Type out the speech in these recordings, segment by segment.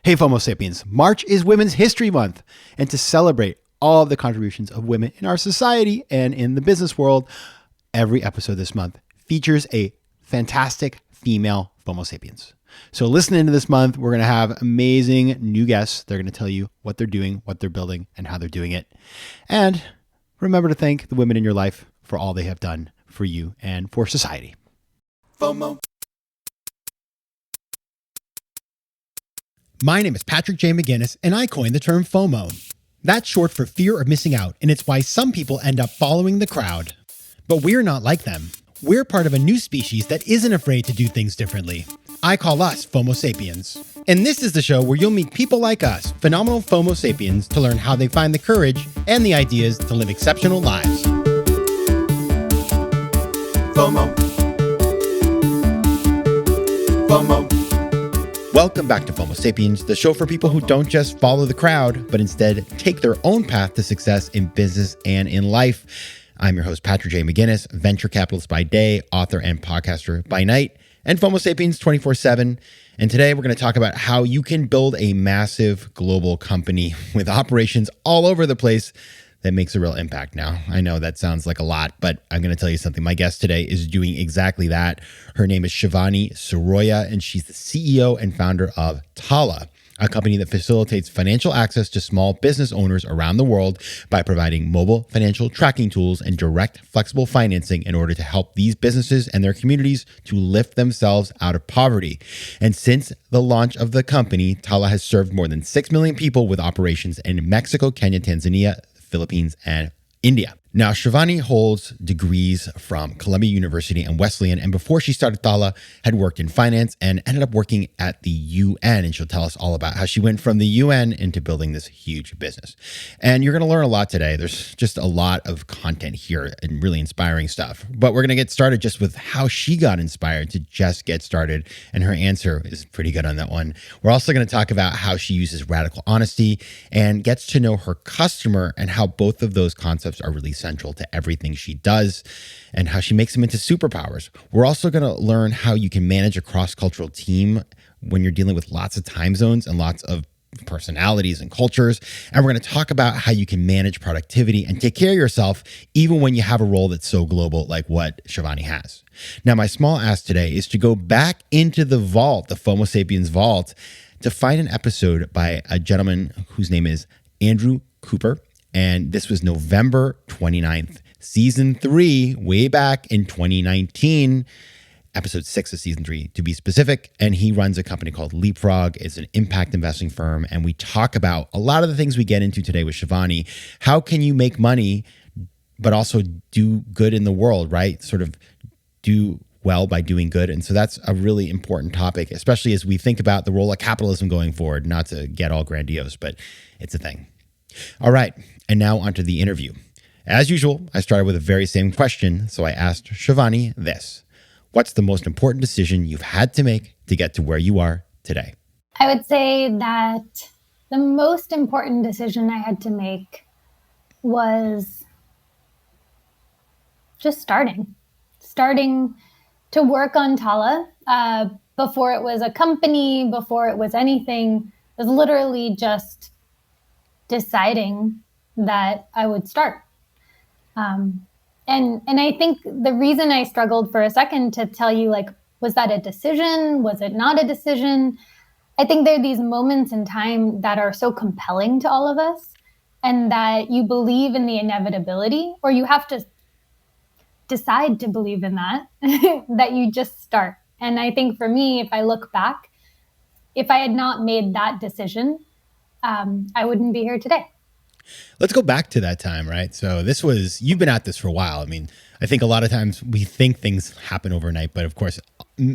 Hey, FOMO Sapiens. March is Women's History Month, and to celebrate all of the contributions of women in our society and in the business world, every episode this month features a fantastic female FOMO Sapiens. So listen into this month. We're going to have amazing new guests. They're going to tell you what they're doing, what they're building, and how they're doing it. And remember to thank the women in your life for all they have done for you and for society. FOMO. My name is Patrick J. McGinnis, and I coined the term FOMO. That's short for fear of missing out, and it's why some people end up following the crowd. But we're not like them. We're part of a new species that isn't afraid to do things differently. I call us FOMO Sapiens. And this is the show where you'll meet people like us, phenomenal FOMO Sapiens, to learn how they find the courage and the ideas to live exceptional lives. FOMO. FOMO. Welcome back to FOMO Sapiens, the show for people who don't just follow the crowd, but instead take their own path to success in business and in life. I'm your host, Patrick J. McGinnis, venture capitalist by day, author and podcaster by night, and FOMO Sapiens 24/7. And today we're going to talk about how you can build a massive global company with operations all over the place that makes a real impact. Now, I know that sounds like a lot, but I'm going to tell you something. My guest today is doing exactly that. Her name is Shivani Siroya, and she's the CEO and founder of Tala, a company that facilitates financial access to small business owners around the world by providing mobile financial tracking tools and direct, flexible financing in order to help these businesses and their communities to lift themselves out of poverty. And since the launch of the company, Tala has served more than 6 million people with operations in Mexico, Kenya, Tanzania, Philippines, and India. Now, Shivani holds degrees from Columbia University and Wesleyan, and before she started Tala, had worked in finance and ended up working at the UN, and she'll tell us all about how she went from the UN into building this huge business. And you're going to learn a lot today. There's just a lot of content here and really inspiring stuff. But we're going to get started just with how she got inspired to just get started, and her answer is pretty good on that one. We're also going to talk about how she uses radical honesty and gets to know her customer and how both of those concepts are really central to everything she does and how she makes them into superpowers. We're also going to learn how you can manage a cross-cultural team when you're dealing with lots of time zones and lots of personalities and cultures. And we're going to talk about how you can manage productivity and take care of yourself even when you have a role that's so global like what Shivani has. Now, my small ask today is to go back into the vault, the FOMO Sapiens vault, to find an episode by a gentleman whose name is Andrew Cooper. And this was November 29th, season 3, way back in 2019, episode 6 of season 3 to be specific. And he runs a company called Leapfrog. It's an impact investing firm. And we talk about a lot of the things we get into today with Shivani. How can you make money, but also do good in the world, right? Sort of do well by doing good. And so that's a really important topic, especially as we think about the role of capitalism going forward, not to get all grandiose, but it's a thing. All right, and now onto the interview. As usual, I started with the very same question, so I asked Shivani this. What's the most important decision you've had to make to get to where you are today? I would say that the most important decision I had to make was just starting to work on Tala. Before it was a company, before it was anything, it was literally just deciding that I would start. And I think the reason I struggled for a second to tell you, like, was that a decision? Was it not a decision? I think there are these moments in time that are so compelling to all of us, and that you believe in the inevitability, or you have to decide to believe in that, that you just start. And I think for me, if I look back, if I had not made that decision, I wouldn't be here today. Let's go back to that time, right? So you've been at this for a while. I mean, I think a lot of times we think things happen overnight, but of course,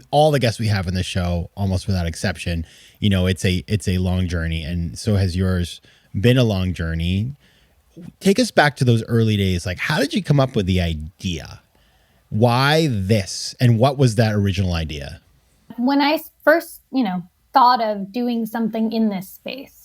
all the guests we have in the show, almost without exception, it's a long journey. And so has yours been a long journey. Take us back to those early days. Like, how did you come up with the idea? Why this? And what was that original idea? When I first, thought of doing something in this space,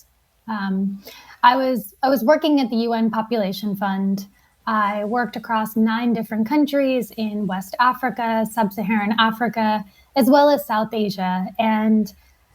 I was working at the UN Population Fund. I worked across 9 different countries in West Africa, Sub-Saharan Africa, as well as South Asia. And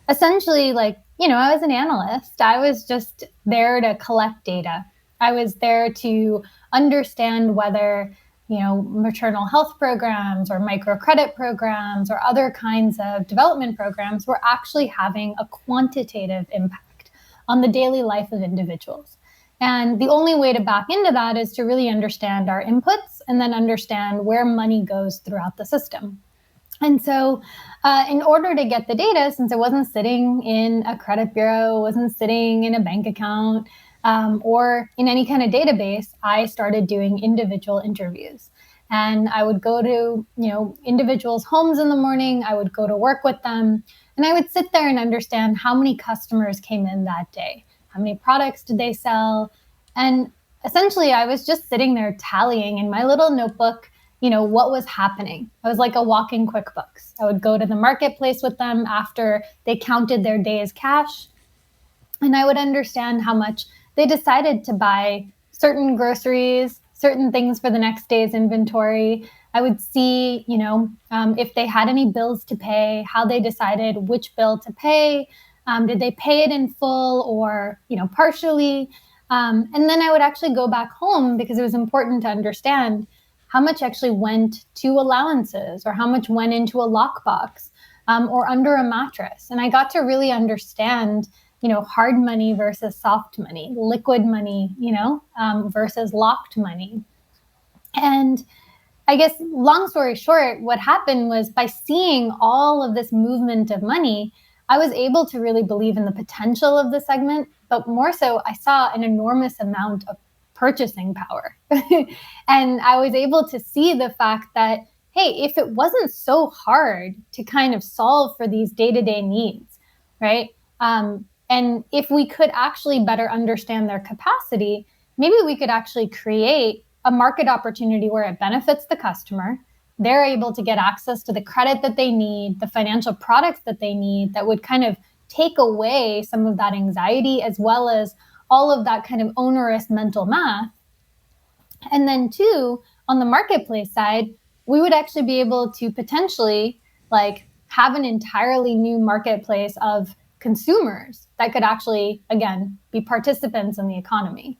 essentially, like, I was an analyst. I was just there to collect data. I was there to understand whether, maternal health programs or microcredit programs or other kinds of development programs were actually having a quantitative impact on the daily life of individuals. And the only way to back into that is to really understand our inputs and then understand where money goes throughout the system. And so, in order to get the data, since it wasn't sitting in a credit bureau, wasn't sitting in a bank account, or in any kind of database, I started doing individual interviews. And I would go to, individuals' homes in the morning. I would go to work with them, and I would sit there and understand how many customers came in that day, how many products did they sell, and essentially, I was just sitting there tallying in my little notebook, what was happening. I was like a walking QuickBooks. I would go to the marketplace with them after they counted their day's cash, and I would understand how much they decided to buy certain groceries, certain things for the next day's inventory. I would see, if they had any bills to pay, how they decided which bill to pay. Did they pay it in full or, partially? And then I would actually go back home because it was important to understand how much actually went to allowances or how much went into a lockbox or under a mattress. And I got to really understand, hard money versus soft money, liquid money, versus locked money. And I guess, long story short, what happened was by seeing all of this movement of money, I was able to really believe in the potential of the segment, but more so, I saw an enormous amount of purchasing power. And I was able to see the fact that, hey, if it wasn't so hard to kind of solve for these day-to-day needs, right? And if we could actually better understand their capacity, maybe we could actually create a market opportunity where it benefits the customer. They're able to get access to the credit that they need, the financial products that they need that would kind of take away some of that anxiety as well as all of that kind of onerous mental math. And then two, on the marketplace side, we would actually be able to potentially have an entirely new marketplace of consumers that could actually, again, be participants in the economy.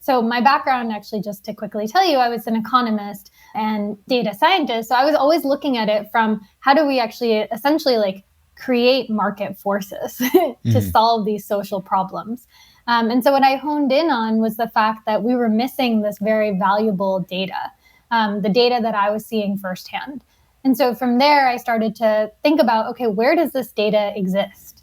So my background, actually, just to quickly tell you, I was an economist and data scientist. So I was always looking at it from how do we actually essentially create market forces to solve these social problems. And so what I honed in on was the fact that we were missing this very valuable data, the data that I was seeing firsthand. And so from there, I started to think about, okay, where does this data exist?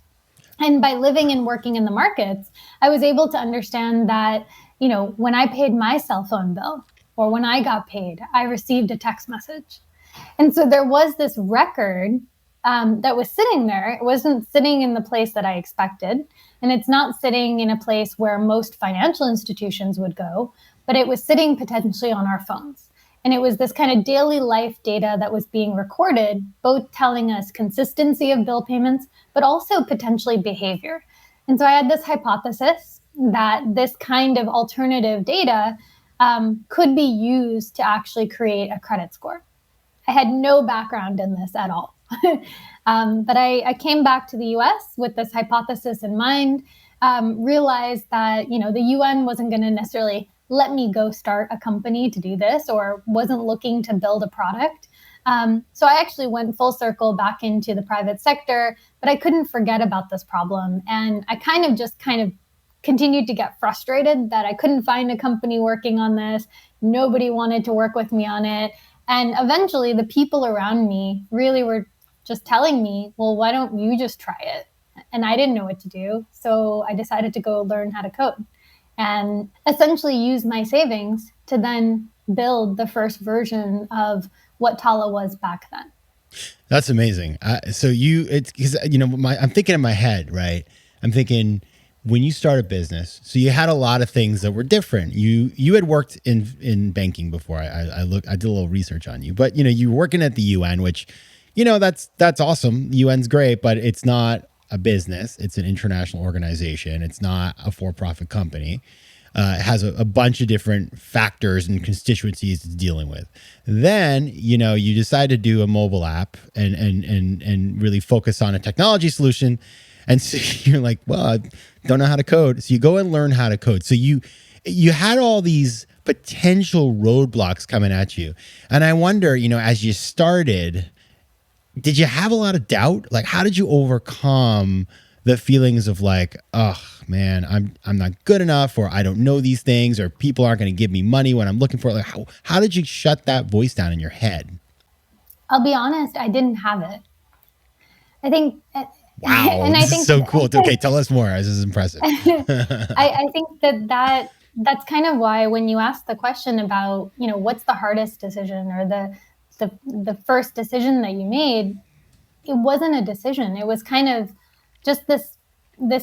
And by living and working in the markets, I was able to understand that, when I paid my cell phone bill or when I got paid, I received a text message. And so there was this record that was sitting there. It wasn't sitting in the place that I expected. And it's not sitting in a place where most financial institutions would go, but it was sitting potentially on our phones. And it was this kind of daily life data that was being recorded, both telling us consistency of bill payments, but also potentially behavior. And so I had this hypothesis that this kind of alternative data could be used to actually create a credit score. I had no background in this at all. But I came back to the US with this hypothesis in mind, realized that, the UN wasn't going to necessarily let me go start a company to do this or wasn't looking to build a product. So I actually went full circle back into the private sector, but I couldn't forget about this problem. And I kind of continued to get frustrated that I couldn't find a company working on this. Nobody wanted to work with me on it. And eventually the people around me really were just telling me, well, why don't you just try it? And I didn't know what to do. So I decided to go learn how to code and essentially use my savings to then build the first version of what Tala was back then. That's amazing. So it's because, I'm thinking in my head, right? I'm thinking when you start a business, so you had a lot of things that were different. You had worked in banking before. I did a little research on you, but you were working at the UN, which, that's awesome. UN's great, but it's not a business. It's an international organization. It's not a for-profit company. It has a bunch of different factors and constituencies it's dealing with. Then, you decide to do a mobile app and really focus on a technology solution. And so you're like, well, I don't know how to code. So you go and learn how to code. So you had all these potential roadblocks coming at you. And I wonder, as you started, did you have a lot of doubt? Like, how did you overcome the feelings of like, oh man, I'm not good enough, or I don't know these things, or people aren't going to give me money when I'm looking for it? Like, how did you shut that voice down in your head? I'll be honest, I didn't have it. I think, wow, and this is so cool. Okay, tell us more. This is impressive. I think that's kind of why when you ask the question about, what's the hardest decision or the first decision that you made, it wasn't a decision. It was kind of just this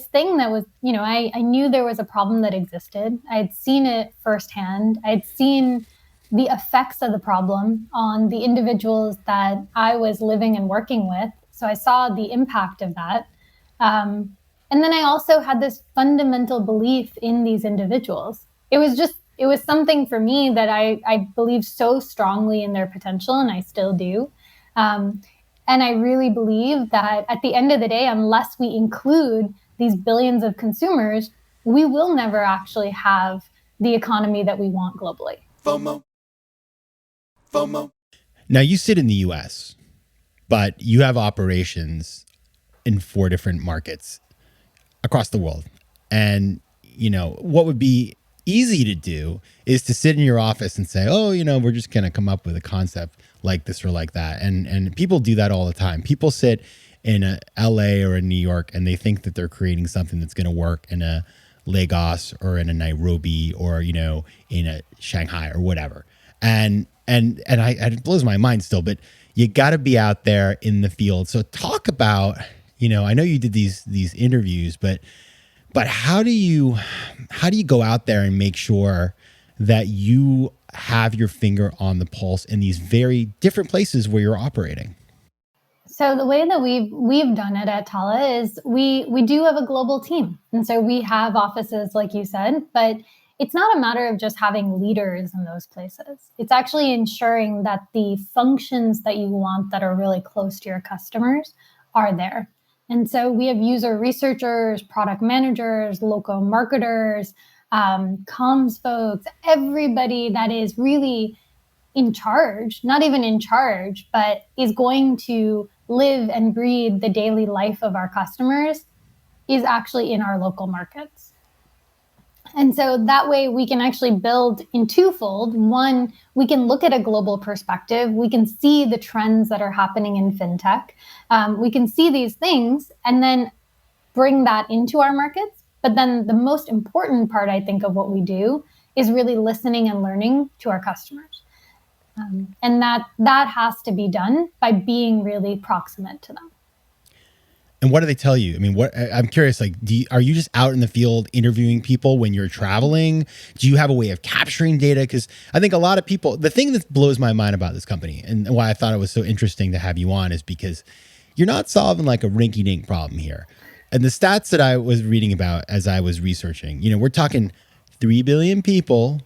thing that was, I knew there was a problem that existed. I had seen it firsthand. I'd seen the effects of the problem on the individuals that I was living and working with. So I saw the impact of that. And then I also had this fundamental belief in these individuals. It was something for me that I believe so strongly in their potential, and I still do. And I really believe that at the end of the day, unless we include these billions of consumers, we will never actually have the economy that we want globally. FOMO. Now, you sit in the US, but you have operations in 4 different markets across the world. And, what would be easy to do is to sit in your office and say, oh, we're just going to come up with a concept like this or like that. And people do that all the time. People sit in a LA or a New York and they think that they're creating something that's going to work in a Lagos or in a Nairobi or, in a Shanghai or whatever. And it blows my mind still, but you got to be out there in the field. So talk about, I know you did these interviews, but how do you go out there and make sure that you have your finger on the pulse in these very different places where you're operating? So the way that we've done it at Tala is we do have a global team. And so we have offices, like you said, but it's not a matter of just having leaders in those places. It's actually ensuring that the functions that you want that are really close to your customers are there. And so we have user researchers, product managers, local marketers, comms folks, everybody that is really in charge, not even in charge, but is going to live and breathe the daily life of our customers is actually in our local markets. And so that way we can actually build in twofold. One, we can look at a global perspective. We can see the trends that are happening in fintech. We can see these things and then bring that into our markets. But then the most important part, I think, of what we do is really listening and learning to our customers. And that has to be done by being really proximate to them. And what do they tell you? I mean, I'm curious, like, are you just out in the field interviewing people when you're traveling? Do you have a way of capturing data? Because I think a lot of people, the thing that blows my mind about this company and why I thought it was so interesting to have you on is because you're not solving like a rinky-dink problem here. And the stats that I was reading about as I was researching, we're talking 3 billion people,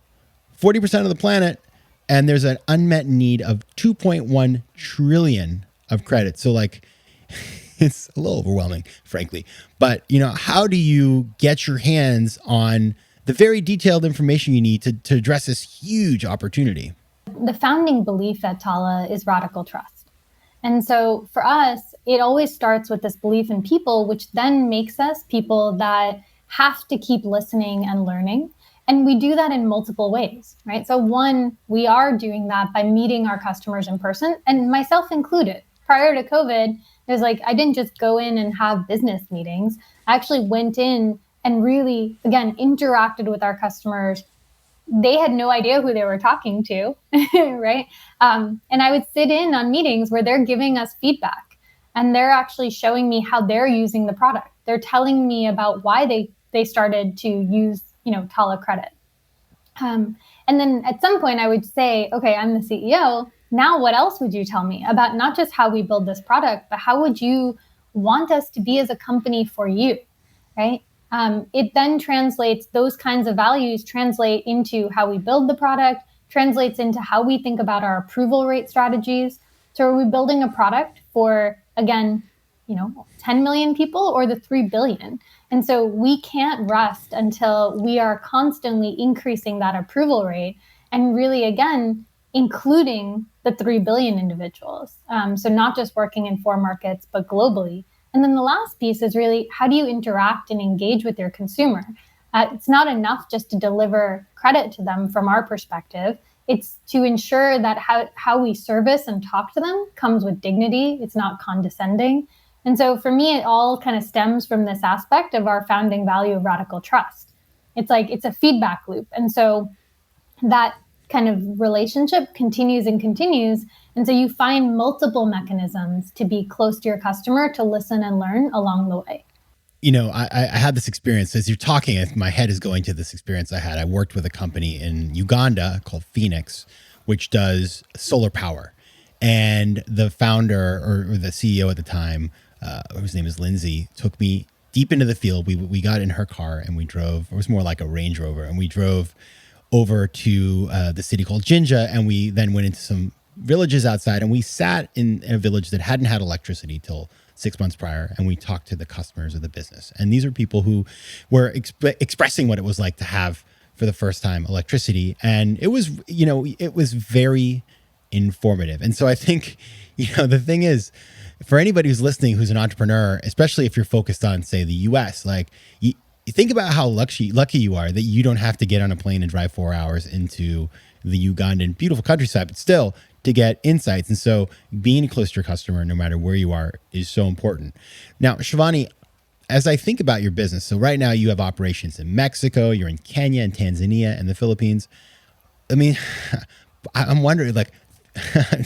40% of the planet, and there's an unmet need of 2.1 trillion of credit. So like, it's a little overwhelming, frankly. But, how do you get your hands on the very detailed information you need to address this huge opportunity? The founding belief at Tala is radical trust. And so for us, it always starts with this belief in people, which then makes us people that have to keep listening and learning. And we do that in multiple ways, right? So one, we are doing that by meeting our customers in person, and myself included. Prior to COVID, it was like, I didn't just go in and have business meetings. I actually went in and really, again, interacted with our customers. They had no idea who they were talking to, right? And I would sit in on meetings where they're giving us feedback and they're actually showing me how they're using the product. They're telling me about why they started to use, Tala credit. And then at some point I would say, okay, I'm the CEO. Now, what else would you tell me about not just how we build this product, but how would you want us to be as a company for you, right? it then translates, those kinds of values translate into how we build the product, translates into how we think about our approval rate strategies. So are we building a product for, again, 10 million people or the 3 billion? And so we can't rest until we are constantly increasing that approval rate and really, again, including the 3 billion individuals. So not just working in 4 markets, but globally. And then the last piece is really, how do you interact and engage with your consumer? It's not enough just to deliver credit to them from our perspective. It's to ensure that how we service and talk to them comes with dignity. It's not condescending. And so for me, it all kind of stems from this aspect of our founding value of radical trust. It's like, it's a feedback loop. And so that kind of relationship continues and continues. And so you find multiple mechanisms to be close to your customer, to listen and learn along the way. I had this experience as you're talking. My head is going to this experience I had. I worked with a company in Uganda called Phoenix, which does solar power. And the founder or the CEO at the time, whose name is Lindsay, took me deep into the field. We got in her car and we drove. It was more like a Range Rover, and we drove over to the city called Jinja, and we then went into some villages outside, and we sat in a village that hadn't had electricity till 6 months prior, and we talked to the customers of the business. And these are people who were expressing what it was like to have for the first time electricity, and it was very informative. And so I think the thing is, for anybody who's listening who's an entrepreneur, especially if you're focused on, say, the US, like you think about how lucky you are that you don't have to get on a plane and drive 4 hours into the Ugandan beautiful countryside, but still to get insights. And so being close to your customer, no matter where you are, is so important. Now, Shivani, as I think about your business, so right now you have operations in Mexico, you're in Kenya and Tanzania and the Philippines. I mean, I'm wondering, like,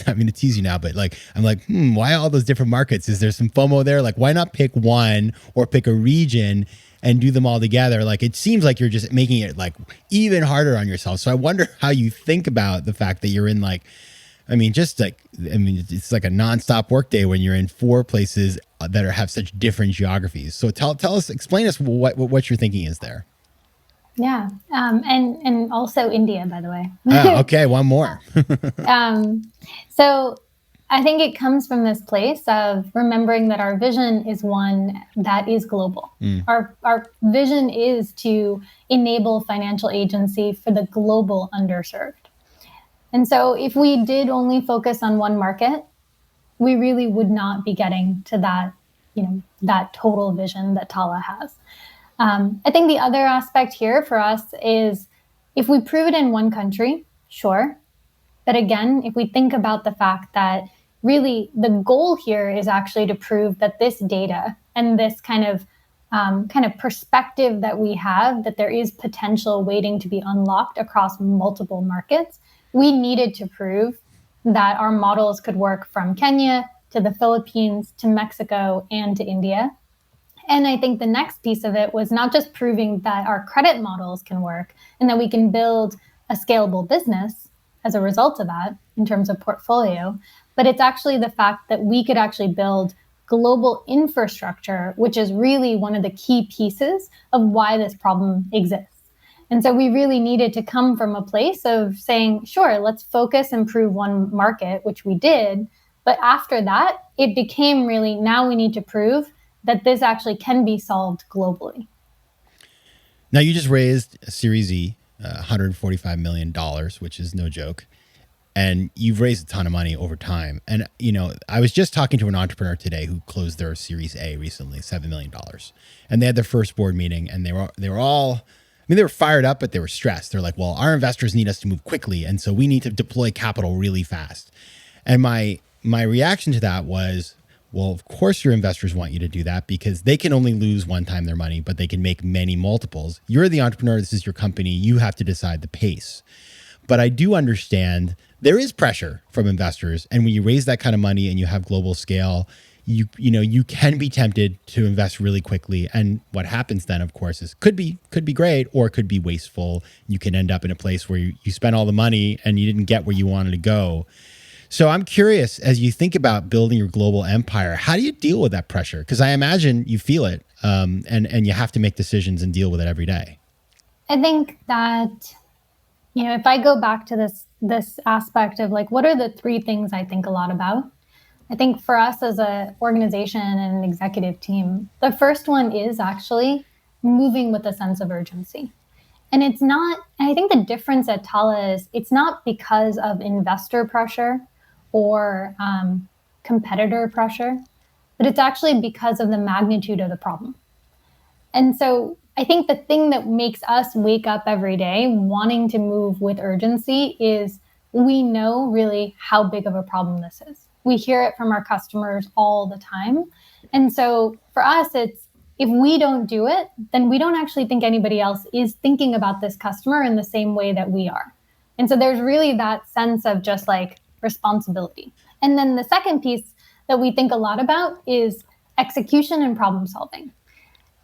I'm going to tease you now, but I'm like, why all those different markets? Is there some FOMO there? Like, why not pick one or pick a region and do them all together? Like, it seems like you're just making it like even harder on yourself. So I wonder how you think about the fact that you're in it's like a nonstop workday when you're in 4 places that have such different geographies. So explain us what your thinking is there. Yeah. And also India, by the way. Oh, okay. One more. So I think it comes from this place of remembering that our vision is one that is global. Our vision is to enable financial agency for the global underserved. And so if we did only focus on one market, we really would not be getting to that, that total vision that Tala has. I think the other aspect here for us is if we prove it in one country, sure. But again, if we think about the fact that really the goal here is actually to prove that this data and this kind of perspective that we have, that there is potential waiting to be unlocked across multiple markets, we needed to prove that our models could work from Kenya to the Philippines to Mexico and to India. And I think the next piece of it was not just proving that our credit models can work and that we can build a scalable business as a result of that in terms of portfolio, but it's actually the fact that we could actually build global infrastructure, which is really one of the key pieces of why this problem exists. And so we really needed to come from a place of saying, sure, let's focus and prove one market, which we did. But after that, it became really, now we need to prove that this actually can be solved globally. Now, you just raised a Series E, $145 million, which is no joke. And you've raised a ton of money over time. And, I was just talking to an entrepreneur today who closed their Series A recently, $7 million. And they had their first board meeting, and they were all, they were fired up, but they were stressed. They're like, well, our investors need us to move quickly. And so we need to deploy capital really fast. And my reaction to that was, well, of course your investors want you to do that because they can only lose one time their money, but they can make many multiples. You're the entrepreneur. This is your company. You have to decide the pace. But I do understand there is pressure from investors. And when you raise that kind of money and you have global scale, you can be tempted to invest really quickly. And what happens then, of course, is could be great or it could be wasteful. You can end up in a place where you spent all the money and you didn't get where you wanted to go. So I'm curious, as you think about building your global empire, how do you deal with that pressure? Because I imagine you feel it. and you have to make decisions and deal with it every day. I think that, if I go back to this aspect of like, what are the three things I think a lot about? I think for us as an organization and an executive team, the first one is actually moving with a sense of urgency. And it's not, and I think the difference at Tala is it's not because of investor pressure or competitor pressure, but it's actually because of the magnitude of the problem. And so I think the thing that makes us wake up every day wanting to move with urgency is we know really how big of a problem this is. We hear it from our customers all the time. And so for us, it's if we don't do it, then we don't actually think anybody else is thinking about this customer in the same way that we are. And so there's really that sense of just like responsibility. And then the second piece that we think a lot about is execution and problem solving.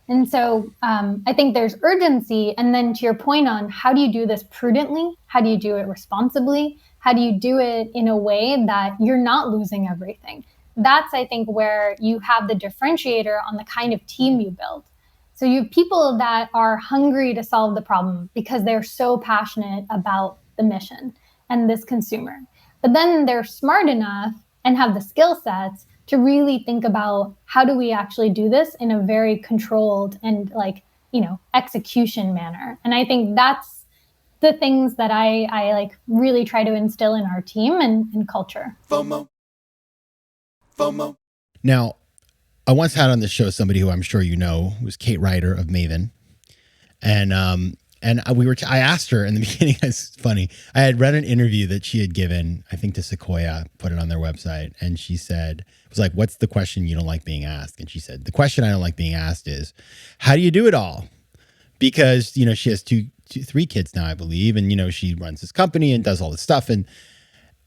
And so I think there's urgency. And then to your point on how do you do this prudently? How do you do it responsibly? How do you do it in a way that you're not losing everything? That's, I think, where you have the differentiator on the kind of team you build. So you have people that are hungry to solve the problem because they're so passionate about the mission and this consumer. But then they're smart enough and have the skill sets to really think about how do we actually do this in a very controlled and execution manner. And I think that's the things that I like really try to instill in our team and culture. FOMO. Now, I once had on the show somebody who I'm sure you know, was Kate Ryder of Maven. And I asked her in the beginning, it's funny. I had read an interview that she had given, I think to Sequoia, put it on their website. And she said, it was like, what's the question you don't like being asked? And she said, the question I don't like being asked is, how do you do it all? Because, she has three kids now, I believe. And, she runs this company and does all this stuff.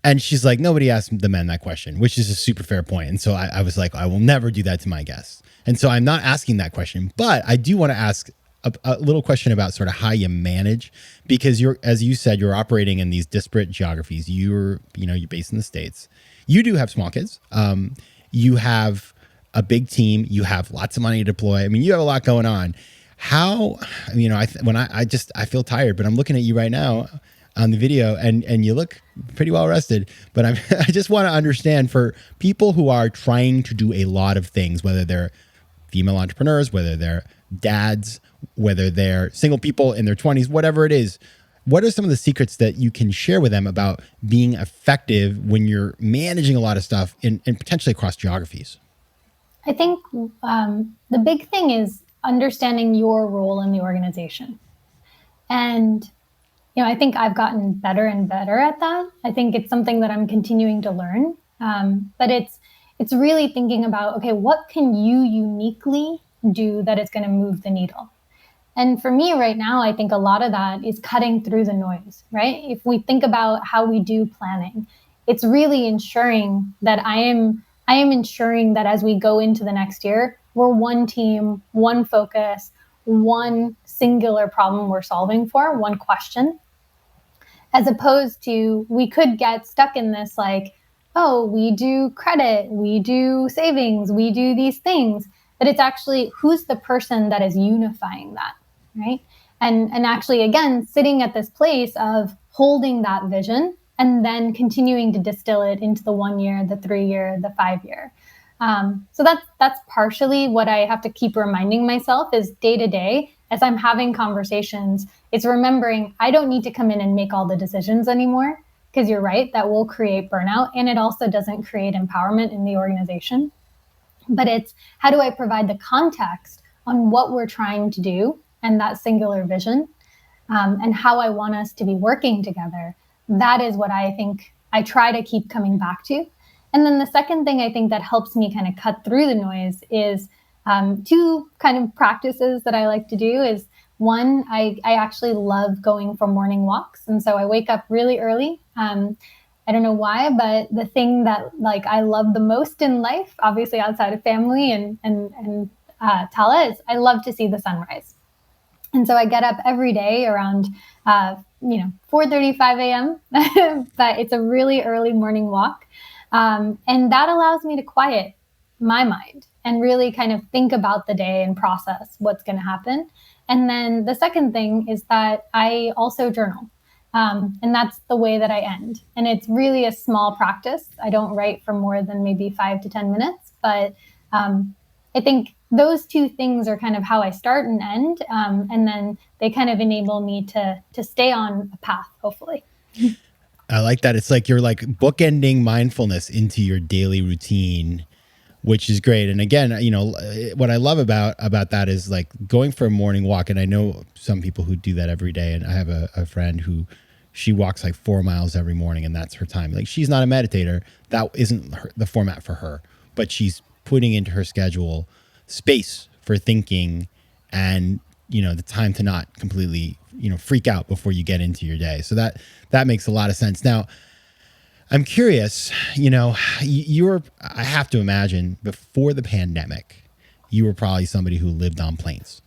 And she's like, nobody asked the men that question, which is a super fair point. And so I was like, I will never do that to my guests. And so I'm not asking that question, but I do want to ask a little question about sort of how you manage, because as you said, you're operating in these disparate geographies. You're based in the States. You do have small kids. You have a big team. You have lots of money to deploy. I mean, you have a lot going on. How, I feel tired, but I'm looking at you right now on the video and you look pretty well rested, but I just want to understand for people who are trying to do a lot of things, whether they're female entrepreneurs, whether they're dads, whether they're single people in their 20s, whatever it is, what are some of the secrets that you can share with them about being effective when you're managing a lot of stuff and potentially across geographies? I think the big thing is understanding your role in the organization. And, I think I've gotten better and better at that. I think it's something that I'm continuing to learn. But it's really thinking about, okay, what can you uniquely do that is going to move the needle? And for me right now, I think a lot of that is cutting through the noise, right? If we think about how we do planning, it's really ensuring that I am ensuring that as we go into the next year, we're one team, one focus, one singular problem we're solving for, one question, as opposed to we could get stuck in this like, oh, we do credit, we do savings, we do these things, but it's actually who's the person that is unifying that, right? And actually, again, sitting at this place of holding that vision and then continuing to distill it into the 1 year, the 3 year, the 5 year. So that's partially what I have to keep reminding myself is day to day as I'm having conversations, it's remembering I don't need to come in and make all the decisions anymore, because you're right, that will create burnout. And it also doesn't create empowerment in the organization. But it's how do I provide the context on what we're trying to do and that singular vision and how I want us to be working together. That is what I think I try to keep coming back to. And then the second thing I think that helps me kind of cut through the noise is two kind of practices that I like to do is one, I actually love going for morning walks. And so I wake up really early. I don't know why, but the thing that like I love the most in life, obviously outside of family and Tala, is I love to see the sunrise. And so I get up every day around 4:35 a.m. but it's a really early morning walk. And that allows me to quiet my mind and really kind of think about the day and process what's going to happen. And then the second thing is that I also journal. And that's the way that I end. And it's really a small practice. I don't write for more than maybe 5 to 10 minutes, but I think those two things are kind of how I start and end. And then they kind of enable me to stay on a path, hopefully. I like that. It's like you're like bookending mindfulness into your daily routine, which is great. And again, you know, what I love about that is like going for a morning walk. And I know some people who do that every day. And I have a friend who she walks like 4 miles every morning, and that's her time. Like, she's not a meditator. That isn't the format for her, but she's putting into her schedule space for thinking and, you know, the time to not completely, you know, freak out before you get into your day. So that makes a lot of sense. Now, I'm curious, you know, I have to imagine before the pandemic, you were probably somebody who lived on planes.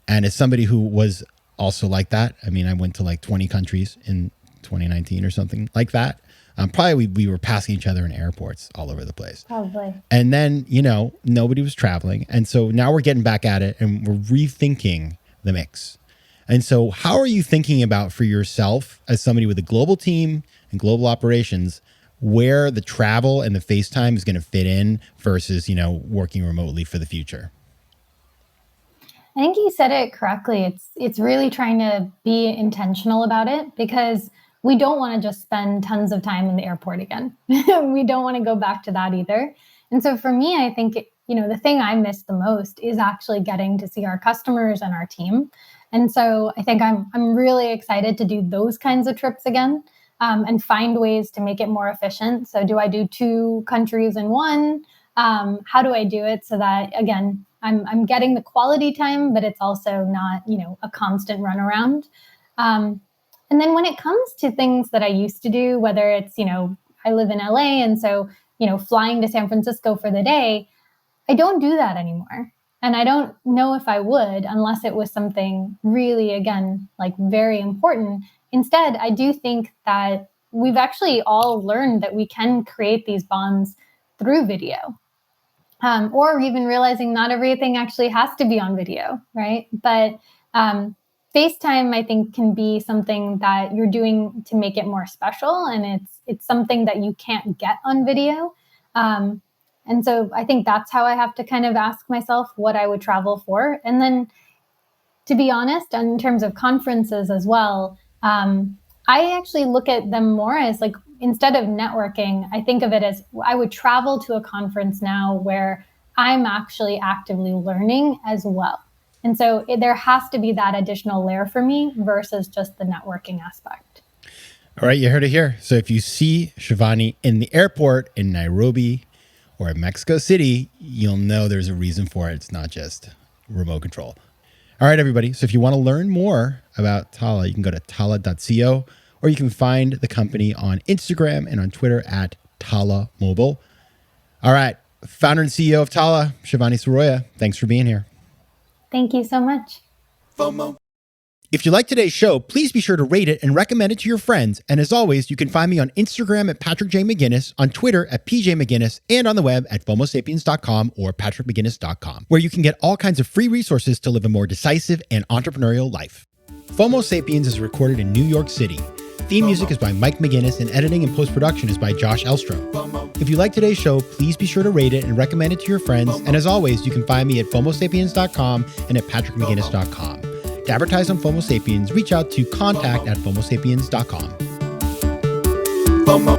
And as somebody who was also like that, I mean, I went to like 20 countries in 2019 or something like that. Probably we were passing each other in airports all over the place. Probably. And then, you know, nobody was traveling. And so now we're getting back at it and we're rethinking the mix. And so how are you thinking about for yourself as somebody with a global team and global operations, where the travel and the FaceTime is going to fit in versus, you know, working remotely for the future? I think you said it correctly. It's really trying to be intentional about it, because we don't want to just spend tons of time in the airport again. We don't want to go back to that either. And so for me, I think, you know, the thing I miss the most is actually getting to see our customers and our team. And so I think I'm really excited to do those kinds of trips again, and find ways to make it more efficient. So do I do 2 countries in one? How do I do it so that, again, I'm getting the quality time, but it's also not, you know, a constant runaround. And then when it comes to things that I used to do, whether it's, you know, I live in LA, and so, you know, flying to San Francisco for the day, I don't do that anymore. And I don't know if I would, unless it was something really, again, like very important. Instead, I do think that we've actually all learned that we can create these bonds through video. Or even realizing not everything actually has to be on video, right? But FaceTime, I think, can be something that you're doing to make it more special, and it's something that you can't get on video. And so I think that's how I have to kind of ask myself what I would travel for. And then, to be honest, in terms of conferences as well, I actually look at them more as like, instead of networking, I think of it as I would travel to a conference now where I'm actually actively learning as well. And so there has to be that additional layer for me versus just the networking aspect. All right, you heard it here. So if you see Shivani in the airport in Nairobi or in Mexico City, you'll know there's a reason for it. It's not just remote control. All right, everybody. So if you want to learn more about Tala, you can go to tala.co, or you can find the company on Instagram and on Twitter at Tala Mobile. All right. Founder and CEO of Tala, Shivani Siroya, thanks for being here. Thank you so much. FOMO. If you like today's show, please be sure to rate it and recommend it to your friends. And as always, you can find me on Instagram at Patrick J. McGinnis, on Twitter at PJ McGinnis, and on the web at FOMOSapiens.com or PatrickMcGinnis.com, where you can get all kinds of free resources to live a more decisive and entrepreneurial life. FOMO Sapiens is recorded in New York City. Theme music is by Mike McGinnis, and editing and post-production is by Josh Elstrom. If you like today's show, please be sure to rate it and recommend it to your friends. And as always, you can find me at FOMOSapiens.com and at PatrickMcGinnis.com. To advertise on FOMO Sapiens, reach out to contact@FOMOSapiens.com. FOMO.